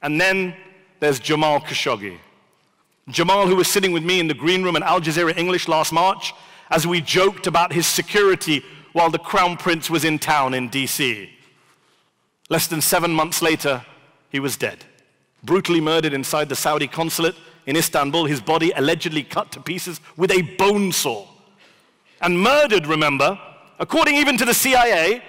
And then there's Jamal Khashoggi. Jamal, who was sitting with me in the green room at Al Jazeera English last March as we joked about his security while the Crown Prince was in town in DC. Less than 7 months later, he was dead. Brutally murdered inside the Saudi consulate in Istanbul, his body allegedly cut to pieces with a bone saw. And murdered, remember, according even to the CIA,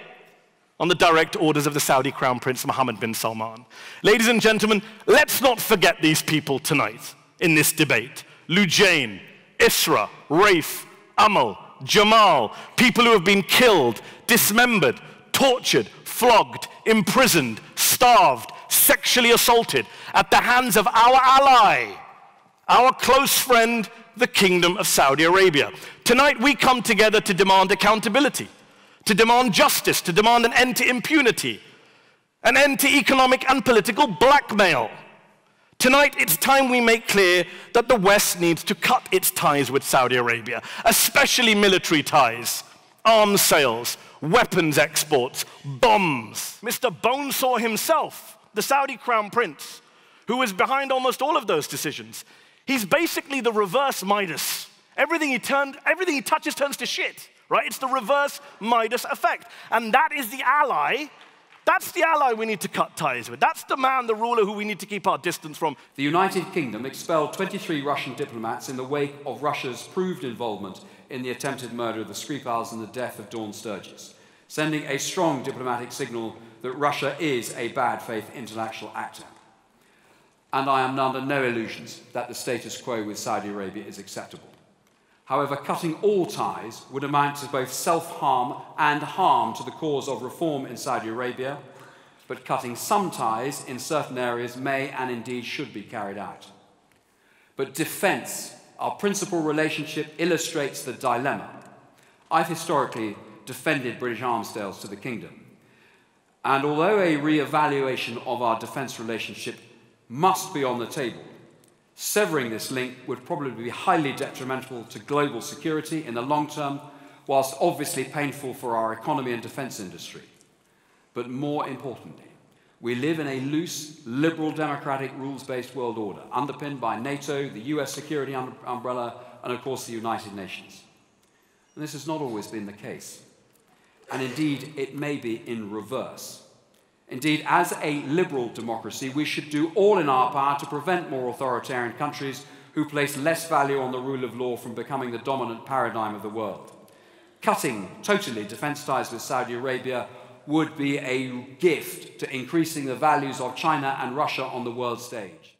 on the direct orders of the Saudi Crown Prince Mohammed bin Salman. Ladies and gentlemen, let's not forget these people tonight in this debate. Lujain, Isra, Raif, Amal, Jamal, people who have been killed, dismembered, tortured, flogged, imprisoned, starved, sexually assaulted at the hands of our ally, our close friend, the Kingdom of Saudi Arabia. Tonight we come together to demand accountability, to demand justice, to demand an end to impunity, an end to economic and political blackmail. Tonight, it's time we make clear that the West needs to cut its ties with Saudi Arabia, especially military ties, arms sales, weapons exports, bombs. Mr. Bonesaw himself, the Saudi Crown Prince, who was behind almost all of those decisions, he's basically the reverse Midas. Everything he touches turns to shit, right? It's the reverse Midas effect. And that is the ally. That's the ally we need to cut ties with. That's the man, the ruler, who we need to keep our distance from. The United Kingdom expelled 23 Russian diplomats in the wake of Russia's proved involvement in the attempted murder of the Skripals and the death of Dawn Sturgis, sending a strong diplomatic signal that Russia is a bad faith international actor. And I am under no illusions that the status quo with Saudi Arabia is acceptable. However, cutting all ties would amount to both self-harm and harm to the cause of reform in Saudi Arabia, but cutting some ties in certain areas may and indeed should be carried out. But defence, our principal relationship, illustrates the dilemma. I've historically defended British arms sales to the Kingdom, and although a re-evaluation of our defence relationship must be on the table, severing this link would probably be highly detrimental to global security in the long term, whilst obviously painful for our economy and defence industry. But more importantly, we live in a loose, liberal, democratic, rules-based world order, underpinned by NATO, the US security umbrella, and of course the United Nations. And this has not always been the case. And indeed, it may be in reverse. Indeed, as a liberal democracy, we should do all in our power to prevent more authoritarian countries who place less value on the rule of law from becoming the dominant paradigm of the world. Cutting totally defence ties with Saudi Arabia would be a gift to increasing the values of China and Russia on the world stage.